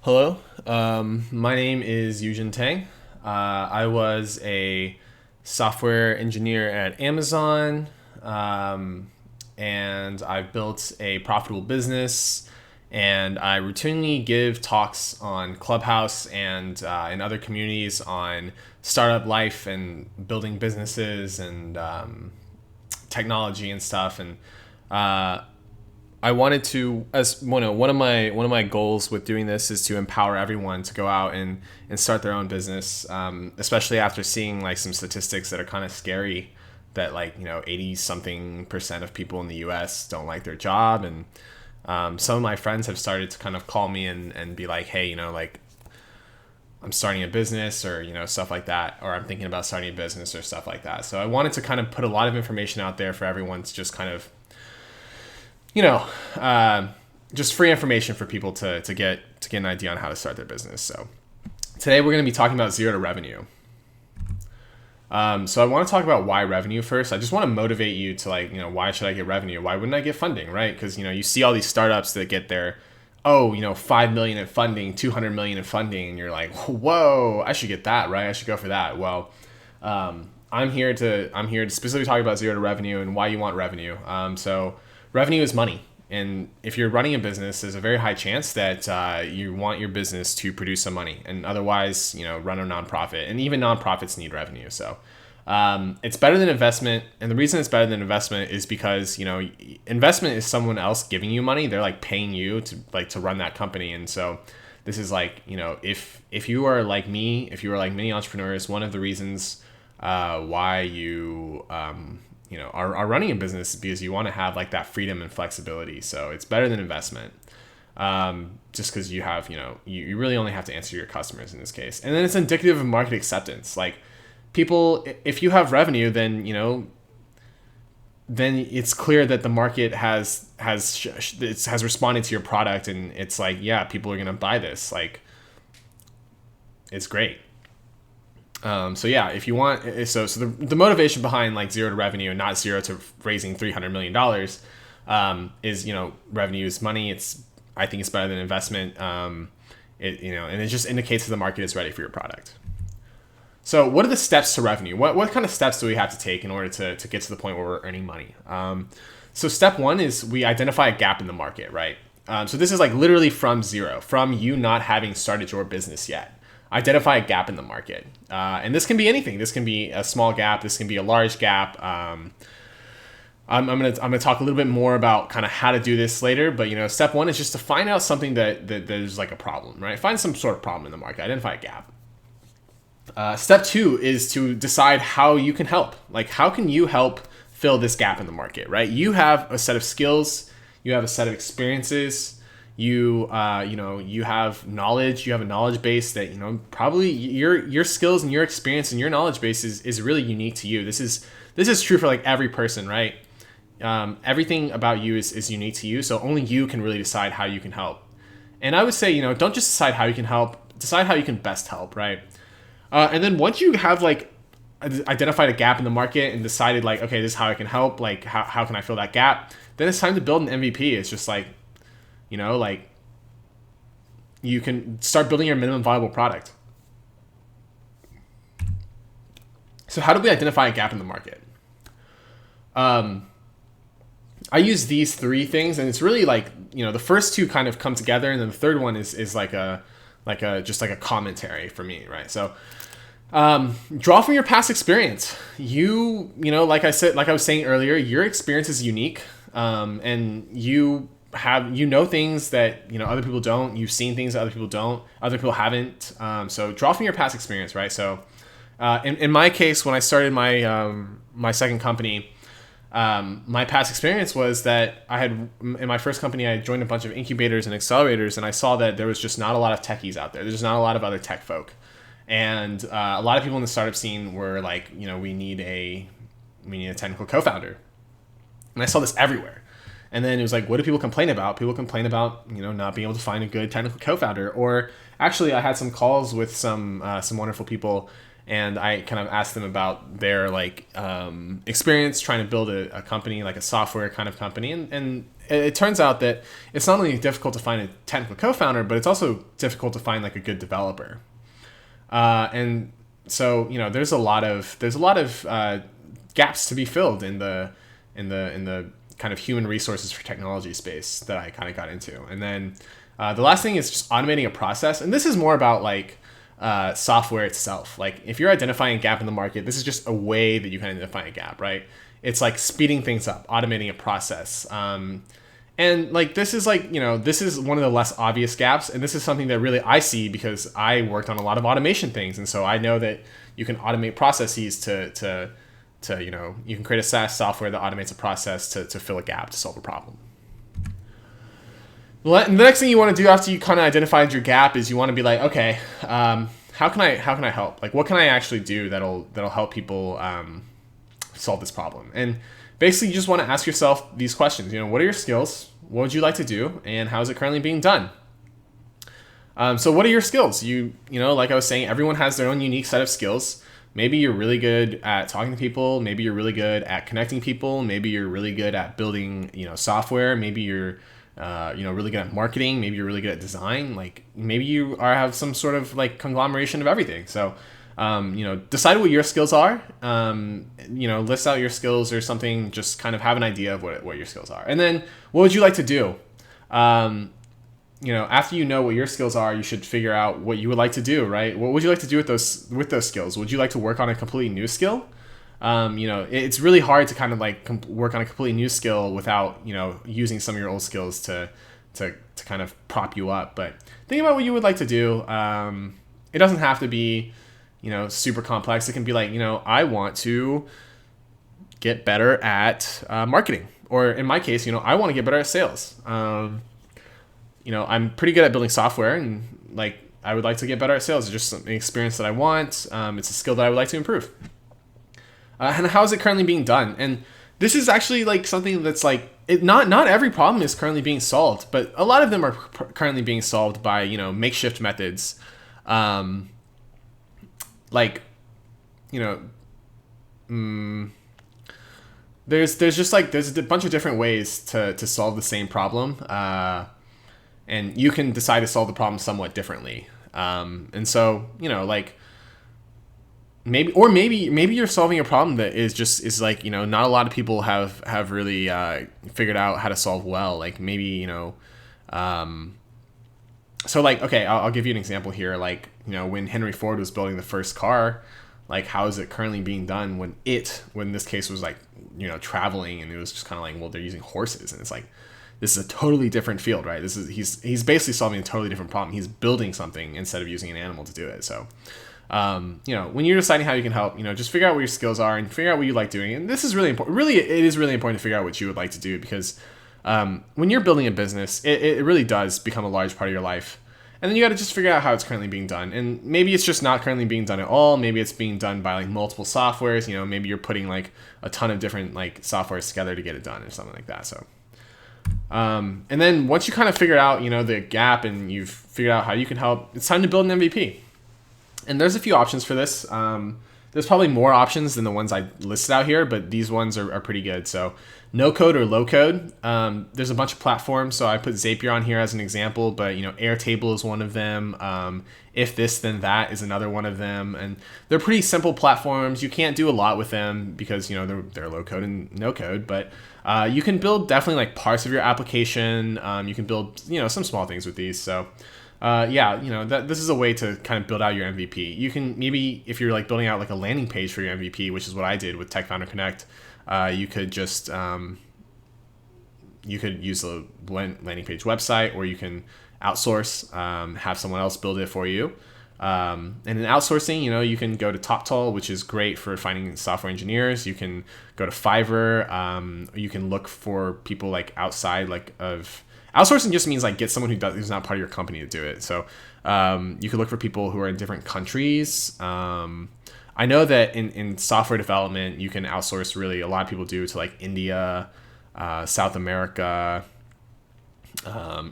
Hello, my name is Yujin Tang. I was a software engineer at Amazon, and I've built a profitable business. And I routinely give talks on Clubhouse and in other communities on startup life and building businesses and technology and stuff. And uh, I wanted to, as one of my goals with doing this is to empower everyone to go out and start their own business, especially after seeing like some statistics that are kind of scary, that like 80 something% of people in the U.S. don't like their job, and some of my friends have started to kind of call me and be like, hey, like I'm starting a business, or stuff like that, or I'm thinking about starting a business or stuff like that. So I wanted to kind of put a lot of information out there for everyone to just kind of you know, uh, just free information for people to get an idea on how to start their business. So today we're going to be talking about zero to revenue. So I want to talk about why revenue first. I just want to motivate you to why should I get revenue? Why wouldn't I get funding, right? Because you see all these startups that get their 5 million in funding, 200 million in funding, and you're like, whoa, I should get that, right? I should go for that. Well, I'm here to specifically talk about zero to revenue and why you want revenue. So revenue is money. And if you're running a business, there's a very high chance that you want your business to produce some money. And otherwise, run a nonprofit. And even nonprofits need revenue. So it's better than investment. And the reason it's better than investment is because, investment is someone else giving you money. They're like paying you to run that company. And so this is like, if you are like me, if you are like many entrepreneurs, one of the reasons why you are running a business because you want to have like that freedom and flexibility. So it's better than investment, just because you have, you really only have to answer your customers in this case. And then it's indicative of market acceptance. Like people, if you have revenue, then it's clear that the market has responded to your product, and it's like, yeah, people are going to buy this. Like, it's great. So yeah, if you want, the motivation behind like zero to revenue and not zero to raising $300 million, is revenue is money. I think it's better than investment. And it just indicates that the market is ready for your product. So what are the steps to revenue? What kind of steps do we have to take in order to get to the point where we're earning money? So step one is we identify a gap in the market, right? So this is like literally from zero, from you not having started your business yet. Identify a gap in the market, and this can be anything. This can be a small gap. This can be a large gap. I'm gonna talk a little bit more about kind of how to do this later. But step one is just to find out something that there's like a problem, right? Find some sort of problem in the market. Identify a gap. Step two is to decide how you can help. Like, how can you help fill this gap in the market, right? You have a set of skills. You have a set of experiences. You have knowledge. You have a knowledge base that probably your skills and your experience and your knowledge base is really unique to you. This is true for like every person, right? Everything about you is unique to you, so only you can really decide how you can help. And I would say, don't just decide how you can help, decide how you can best help, right? And then once you have like identified a gap in the market and decided like, okay, this is how I can help, like how can I fill that gap, then it's time to build an MVP. It's just like, like you can start building your minimum viable product. So how do we identify a gap in the market? I use these three things, and it's really like, the first two kind of come together, and then the third one is like a just like a commentary for me, right? So draw from your past experience. Like I was saying earlier, your experience is unique, and you have things that other people don't. You've seen things that other people don't. Other people haven't. So draw from your past experience, right? So in my case, when I started my second company, my past experience was that I had, in my first company, I joined a bunch of incubators and accelerators, and I saw that there was just not a lot of techies out there. There's not a lot of other tech folk, and a lot of people in the startup scene were like, we need a technical co-founder, and I saw this everywhere. And then it was like, what do people complain about? People complain about, not being able to find a good technical co-founder. Or actually, I had some calls with some wonderful people, and I kind of asked them about their experience trying to build a company, like a software kind of company. And it turns out that it's not only difficult to find a technical co-founder, but it's also difficult to find like a good developer. And so, there's a lot of gaps to be filled in the kind of human resources for technology space that I kind of got into. And then the last thing is just automating a process. And this is more about like software itself. Like if you're identifying a gap in the market, this is just a way that you can identify a gap, right? It's like speeding things up, automating a process. And like this is like, this is one of the less obvious gaps. And this is something that really I see because I worked on a lot of automation things. And so I know that you can automate processes to you can create a SaaS software that automates a process to fill a gap, to solve a problem. The next thing you want to do after you kind of identified your gap is you want to be like, okay, how can I help? Like, what can I actually do that'll help people solve this problem? And basically, you just want to ask yourself these questions. What are your skills? What would you like to do? And how is it currently being done? So what are your skills? Like I was saying, everyone has their own unique set of skills. Maybe you're really good at talking to people. Maybe you're really good at connecting people. Maybe you're really good at building, software. Maybe you're, really good at marketing. Maybe you're really good at design. Like maybe you have some sort of like conglomeration of everything. So, decide what your skills are. List out your skills or something. Just kind of have an idea of what your skills are. And then what would you like to do? After you know what your skills are, you should figure out what you would like to do, right? What would you like to do with those skills? Would you like to work on a completely new skill? It's really hard to kind of like work on a completely new skill without, using some of your old skills to kind of prop you up. But think about what you would like to do. It doesn't have to be, super complex. It can be like, I want to get better at marketing. Or in my case, I want to get better at sales. I'm pretty good at building software, and like I would like to get better at sales. It's just an experience that I want. It's a skill that I would like to improve. And how is it currently being done? And this is actually like something that's like not every problem is currently being solved, but a lot of them are currently being solved by makeshift methods. There's just like there's a bunch of different ways to solve the same problem. And you can decide to solve the problem somewhat differently. And so, maybe you're solving a problem that is like, not a lot of people have really figured out how to solve well. Like maybe, so like, okay, I'll give you an example here. Like, when Henry Ford was building the first car, like how is it currently being done when this case was like, traveling, and it was just kind of like, well, they're using horses, and it's like, this is a totally different field, right? He's basically solving a totally different problem. He's building something instead of using an animal to do it. So, when you're deciding how you can help, just figure out what your skills are and figure out what you like doing. And this is really important. Really, it is really important to figure out what you would like to do because when you're building a business, it really does become a large part of your life. And then you got to just figure out how it's currently being done. And maybe it's just not currently being done at all. Maybe it's being done by like multiple softwares. Maybe you're putting like a ton of different like softwares together to get it done or something like that. So. And then once you kind of figure out, the gap and you've figured out how you can help, it's time to build an MVP. And there's a few options for this. There's probably more options than the ones I listed out here, but these ones are pretty good. So no code or low code. There's a bunch of platforms. So I put Zapier on here as an example, but Airtable is one of them. If This Then That is another one of them. And they're pretty simple platforms. You can't do a lot with them because, they're low code and no code, but you can build definitely like parts of your application. You can build, some small things with these. So this is a way to kind of build out your MVP. You can maybe, if you're like building out like a landing page for your MVP, which is what I did with Tech Founder Connect, you could just, you could use the landing page website, or you can outsource, have someone else build it for you. And in outsourcing, you can go to TopTal, which is great for finding software engineers. You can go to Fiverr. You can look for people like outside of outsourcing. Just means like get someone who's not part of your company to do it. So you can look for people who are in different countries. I know that in software development, you can outsource really a lot of people do to like India, South America,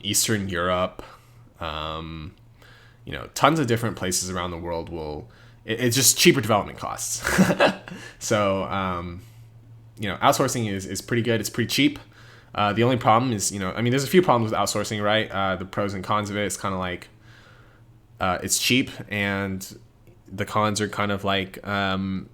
Eastern Europe, tons of different places around the world it's just cheaper development costs. So, outsourcing is pretty good. It's pretty cheap. The only problem is, I mean, there's a few problems with outsourcing, right? The pros and cons of it. It's kind of like it's cheap, and the cons are kind of like I'm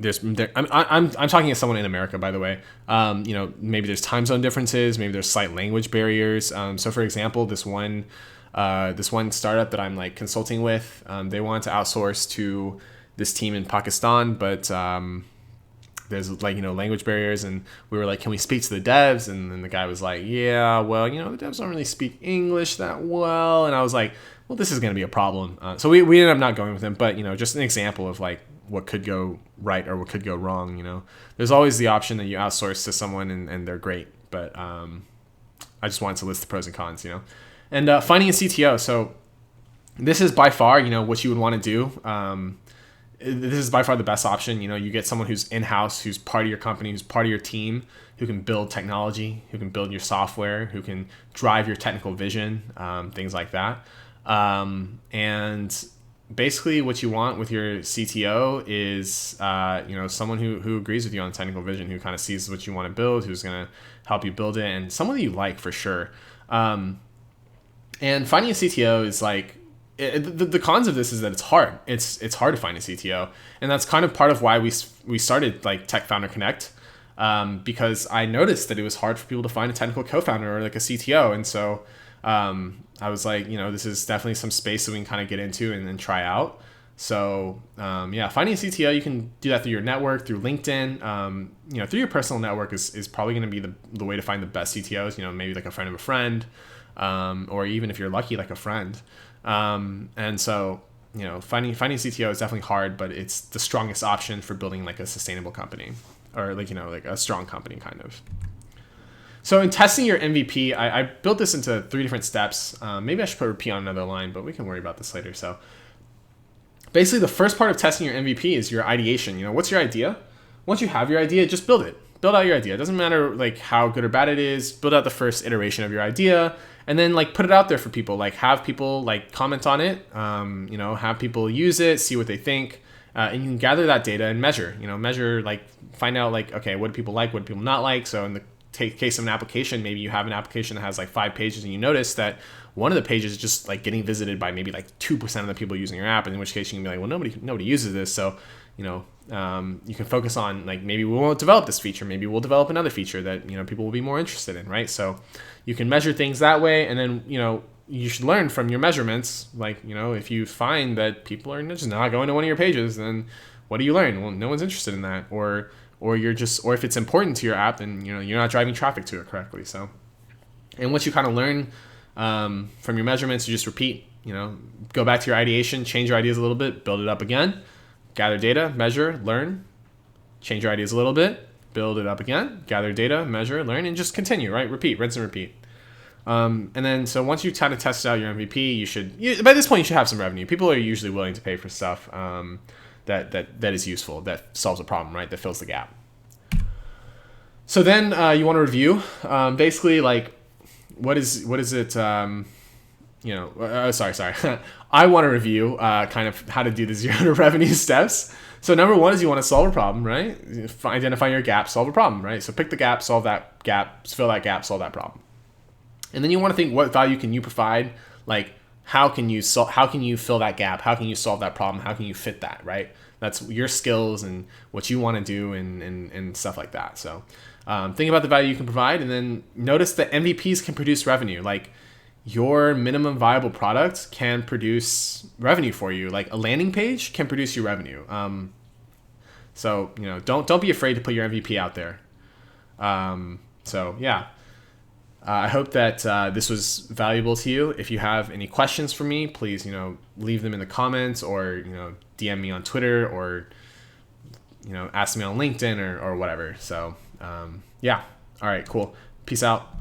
talking as someone in America, by the way. Maybe there's time zone differences, maybe there's slight language barriers. So for example, this one startup that I'm like consulting with, they wanted to outsource to this team in Pakistan, but there's like, language barriers, and we were like, can we speak to the devs? And then the guy was like, yeah, well, the devs don't really speak English that well. And I was like, well, this is going to be a problem. So we ended up not going with him, but just an example of like what could go right or what could go wrong. There's always the option that you outsource to someone and they're great, but I just wanted to list the pros and cons. And finding a CTO. So this is by far what you would want to do. This is by far the best option. You get someone who's in-house, who's part of your company, who's part of your team, who can build technology, who can build your software, who can drive your technical vision, things like that. And basically what you want with your CTO is, someone who agrees with you on technical vision, who kind of sees what you want to build, who's going to help you build it, and someone that you like for sure. And finding a CTO is like, the cons of this is that it's hard. It's hard to find a CTO, and that's kind of part of why we started like Tech Founder Connect, because I noticed that it was hard for people to find a technical co-founder or like a CTO, and so I was like, this is definitely some space that we can kind of get into and then try out. So finding a CTO, you can do that through your network, through LinkedIn, through your personal network is probably going to be the way to find the best CTOs. Maybe like a friend of a friend, or even if you're lucky, like a friend. And so, finding a CTO is definitely hard, but it's the strongest option for building like a sustainable company, or like, like a strong company kind of. So in testing your MVP, I built this into 3 different steps. Maybe I should put repeat on another line, but we can worry about this later. So basically the first part of testing your MVP is your ideation. What's your idea? Once you have your idea, just build it. Build out your idea. It doesn't matter like how good or bad it is. Build out the first iteration of your idea, and then like put it out there for people. Like have people like comment on it. Have people use it, see what they think, and you can gather that data and measure. Measure, like find out like, okay, what do people like, what do people not like. So in the case of an application, maybe you have an application that has like 5 pages, and you notice that one of the pages is just like getting visited by maybe like 2% of the people using your app, in which case you can be like, well, nobody uses this, so you can focus on like, maybe we won't develop this feature, maybe we'll develop another feature that people will be more interested in, right? So you can measure things that way, and then you should learn from your measurements. Like, if you find that people are just not going to one of your pages, then what do you learn? Well, no one's interested in that, or if it's important to your app, then you're not driving traffic to it correctly. So, and once you kind of learn from your measurements, you just repeat. Go back to your ideation, change your ideas a little bit, build it up again, gather data, measure, learn, change your ideas a little bit, build it up again, gather data, measure, learn, and just continue. Right, repeat, rinse and repeat. And then so once you kind of tested out your MVP, by this point you should have some revenue. People are usually willing to pay for stuff that is useful, that solves a problem, right? That fills the gap. So then you want to review, basically like, what is it? Sorry. I want to review kind of how to do the 0 to revenue steps. So number 1 is you want to solve a problem, right? Identify your gap, solve a problem, right? So pick the gap, solve that gap, fill that gap, solve that problem. And then you want to think, what value can you provide? Like, how can you fill that gap? How can you solve that problem? How can you fit that, right? That's your skills and what you want to do and stuff like that. So think about the value you can provide, and then notice that MVPs can produce revenue. Like, your minimum viable product can produce revenue for you. Like a landing page can produce you revenue. So don't be afraid to put your MVP out there. I hope that this was valuable to you. If you have any questions for me, please leave them in the comments, or DM me on Twitter, or ask me on LinkedIn or whatever. So all right, cool. Peace out.